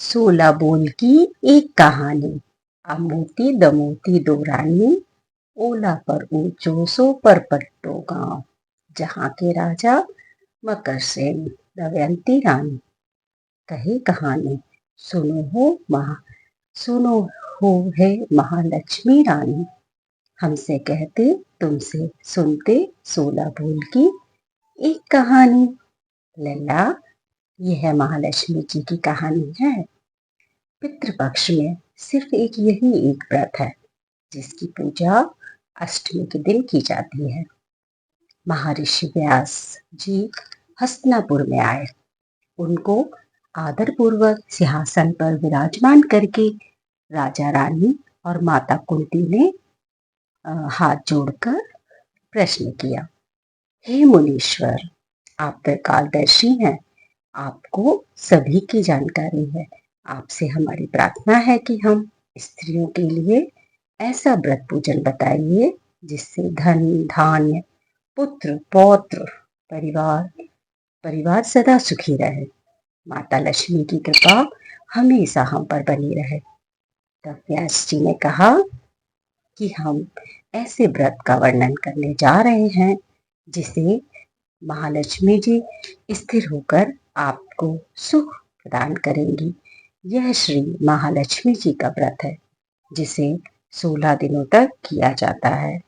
सोलह बोल की एक कहानी। अमोती दमोती दो रानी, ओला पर ऊंचो सो पर पट्टो गांव। जहाँ के राजा मकर सेन, दमयंती रानी। कहे कहानी, सुनो हो महा सुनो हो है महालक्ष्मी रानी। हमसे कहते तुमसे सुनते, सोलह बोल की एक कहानी। लल्ला, यह महालक्ष्मी जी की कहानी है। पितृपक्ष में सिर्फ यही एक व्रत है जिसकी पूजा अष्टमी के दिन की जाती है। महर्षि व्यास जी हस्तिनापुर में आए। उनको आदर पूर्वक सिंहासन पर विराजमान करके राजा रानी और माता कुंती ने हाथ जोड़कर प्रश्न किया, हे मुनीश्वर, आप त्रिकालदर्शी हैं, आपको सभी की जानकारी है। आपसे हमारी प्रार्थना है कि हम स्त्रियों के लिए ऐसा व्रत पूजन बताइए जिससे धन धान्य पुत्र पौत्र परिवार परिवार सदा सुखी रहे। माता लक्ष्मी की कृपा हमेशा हम पर बनी रहे। तब व्यास जी ने कहा कि हम ऐसे व्रत का वर्णन करने जा रहे हैं जिसे महालक्ष्मी जी स्थिर होकर आपको सुख प्रदान करेंगी। यह श्री महालक्ष्मी जी का व्रत है जिसे 16 दिनों तक किया जाता है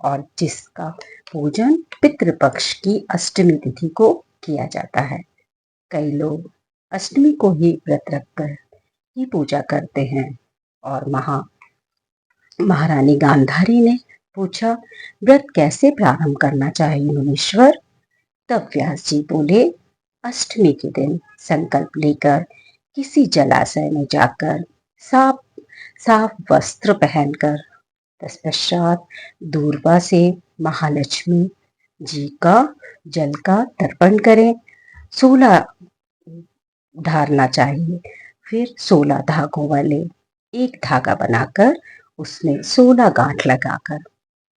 और जिसका पूजन पितृपक्ष की अष्टमी तिथि को किया जाता है। कई लोग अष्टमी को ही व्रत रखकर ही पूजा करते हैं। और महारानी गांधारी ने पूछा, व्रत कैसे प्रारंभ करना चाहिए मुनीश्वर? तब व्यास जी बोले, अष्टमी के दिन संकल्प लेकर किसी जलाशय में जाकर साफ साफ वस्त्र पहनकर तत्पश्चात दूर्वा से महालक्ष्मी जी का जल का तर्पण करें। 16 धारना चाहिए। फिर 16 धागों वाले एक धागा बनाकर उसमें 16 गांठ लगाकर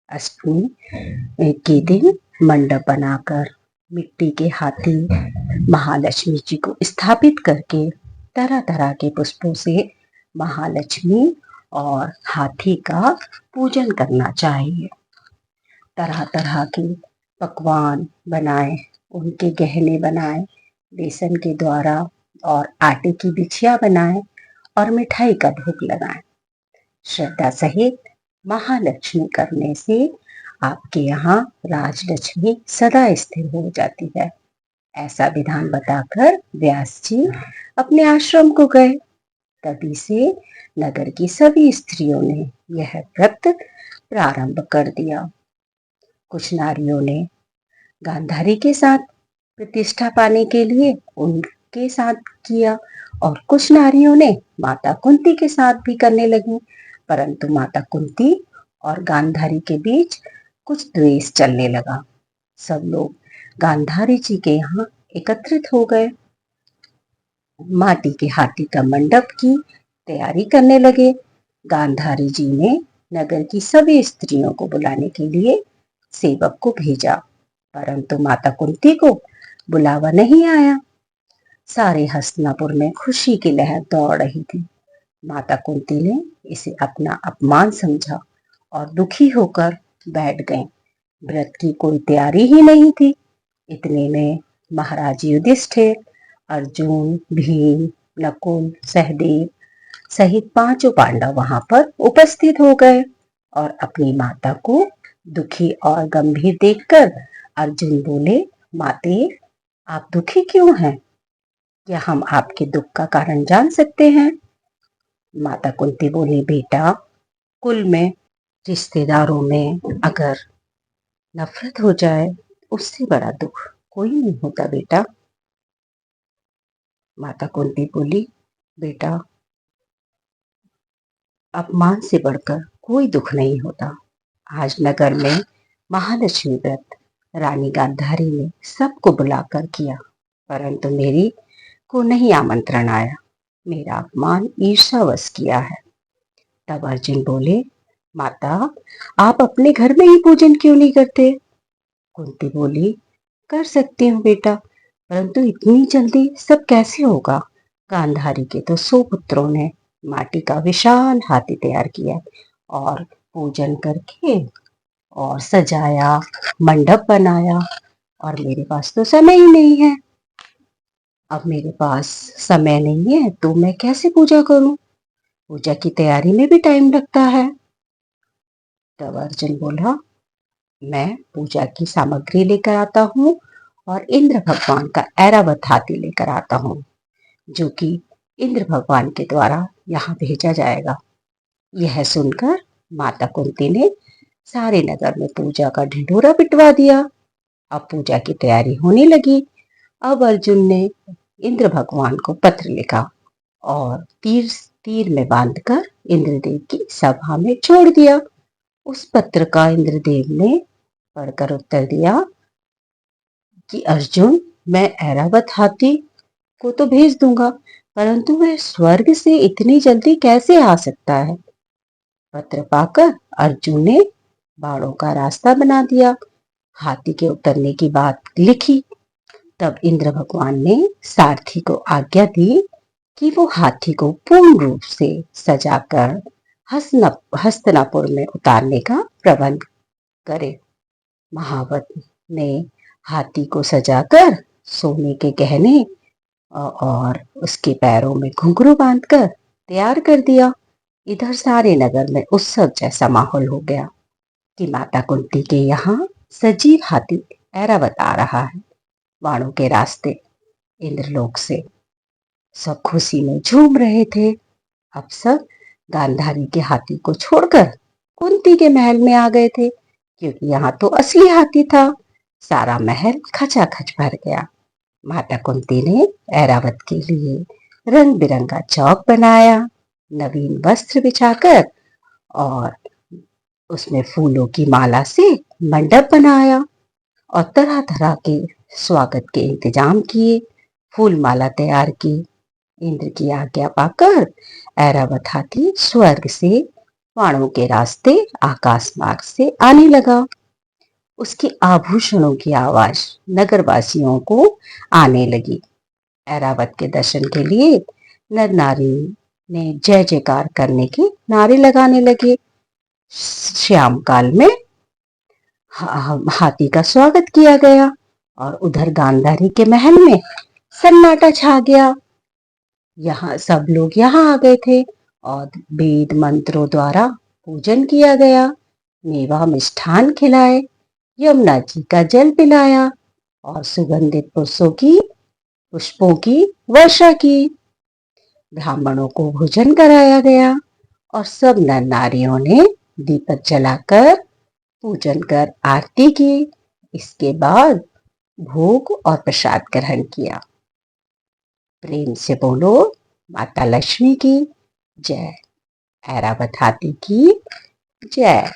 अष्टमी के दिन मंडप बनाकर मिट्टी के हाथी महालक्ष्मी जी को स्थापित करके तरह तरह के पुष्पों से महालक्ष्मी और हाथी का पूजन करना चाहिए। तरह तरह के पकवान बनाए, उनके गहने बनाए बेसन के द्वारा और आटे की बिछिया बनाए और मिठाई का भोग लगाए। श्रद्धा सहित महालक्ष्मी करने से आपके यहाँ राजलक्ष्मी सदा स्थिर हो जाती है। ऐसा विधान बताकर व्यास जी अपने आश्रम को गए। तभी से नगर की सभी स्त्रियों ने यह व्रत प्रारंभ कर दिया। कुछ नारियों ने गांधारी के साथ प्रतिष्ठा पाने के लिए उनके साथ किया और कुछ नारियों ने माता कुंती के साथ भी करने लगी। परंतु माता कुंती और गांधारी के बीच कुछ द्वेष चलने लगा। सब लोग गांधारी जी के यहाँ एकत्रित हो गए। माटी के हाथी का मंडप की तैयारी करने लगे। गांधारी जी ने नगर की सभी स्त्रियों को बुलाने के लिए सेवक को भेजा, परंतु माता कुंती को बुलावा नहीं आया। सारे हस्तिनापुर में खुशी की लहर दौड़ रही थी। माता कुंती ने इसे अपना अपमान समझा और दुखी होकर बैठ गए। व्रत की कोई तैयारी ही नहीं थी। इतने में महाराज युधिष्ठिर, अर्जुन, भीम, नकुल, सहदेव सहित पांचों पांडव वहां पर उपस्थित हो गए और अपनी माता को दुखी और गंभीर देखकर अर्जुन बोले, माते, आप दुखी क्यों हैं? क्या हम आपके दुख का कारण जान सकते हैं? माता कुंती बोली, बेटा, कुल में रिश्तेदारों में अगर नफरत हो जाए उससे बड़ा दुख कोई नहीं होता बेटा। माता कुंती बोली, बेटा, अपमान से बढ़कर कोई दुख नहीं होता। आज नगर में महालक्ष्मी व्रत रानी गांधारी ने सबको बुलाकर किया, परंतु मेरी को नहीं आमंत्रण आया। मेरा अपमान ईर्ष्यावश किया है। तब अर्जुन बोले, माता, आप अपने घर में ही पूजन क्यों नहीं करते? कुंती बोली, कर सकती हूँ बेटा, परंतु इतनी जल्दी सब कैसे होगा? गांधारी के तो 100 पुत्रों ने माटी का विशाल हाथी तैयार किया और पूजन करके और सजाया, मंडप बनाया। और मेरे पास तो समय ही नहीं है। अब मेरे पास समय नहीं है तो मैं कैसे पूजा करूं? पूजा की तैयारी में भी टाइम लगता है। तब अर्जुन बोला, मैं पूजा की सामग्री लेकर आता हूँ और इंद्र भगवान का ऐरावत हाथी लेकर आता हूँ, जो कि इंद्र भगवान के द्वारा यहाँ भेजा जाएगा। यह सुनकर माता कुंती ने सारे नगर में पूजा का ढिंढोरा पिटवा दिया। अब पूजा की तैयारी होने लगी। अब अर्जुन ने इंद्र भगवान को पत्र लिखा और तीर तीर में बांधकर इंद्रदेव की सभा में छोड़ दिया। उस पत्र का इंद्रदेव ने पढ़कर उत्तर दिया कि अर्जुन, मैं ऐरावत हाथी को तो भेज दूंगा, परंतु वह स्वर्ग से इतनी जल्दी कैसे आ सकता है? पत्र पाकर अर्जुन ने बाणों का रास्ता बना दिया, हाथी के उतरने की बात लिखी। तब इंद्र भगवान ने सारथी को आज्ञा दी कि वो हाथी को पूर्ण रूप से सजाकर हस्तिनापुर में उतारने का प्रबंध करे। महावत ने हाथी को सजाकर सोने के गहने और उसके पैरों में घुंघरू बांधकर तैयार कर दिया। इधर सारे नगर में उत्सव जैसा माहौल हो गया कि माता कुंती के यहाँ सजीव हाथी ऐरावत आ रहा है बाणों के रास्ते इंद्रलोक से। सब खुशी में झूम रहे थे। अब सब गांधारी के हाथी को छोड़कर कुंती के महल में आ गए थे, क्योंकि यहाँ तो असली हाथी था। सारा महल खचाखच भर गया। माता कुंती ने ऐरावत के लिए रंग बिरंगा चौक बनाया, नवीन वस्त्र बिछाकर और उसमें फूलों की माला से मंडप बनाया और तरह तरह के स्वागत के इंतजाम किए, फूल माला तैयार की। इंद्र की आज्ञा पाकर ऐरावत हाथी स्वर्ग से बाणों के रास्ते आकाश मार्ग से आने लगा। उसके आभूषणों की आवाज नगरवासियों को आने लगी। ऐरावत के दर्शन के लिए नर नारी ने जय जयकार करने के नारे लगाने लगे। श्याम काल में हाथी का स्वागत किया गया और उधर गांधारी के महल में सन्नाटा छा गया। यहाँ सब लोग यहाँ आ गए थे और वेद मंत्रों द्वारा पूजन किया गया, मेवा मिष्ठान खिलाए, यमुना जी का जल पिलाया और सुगंधित पुष्पों की वर्षा की। ब्राह्मणों को भोजन कराया गया और सब नर नारियों ने दीपक जलाकर पूजन कर आरती की। इसके बाद भोग और प्रसाद ग्रहण किया। प्रेम से बोलो माता लक्ष्मी की जय, ऐरावत हाथी की जय।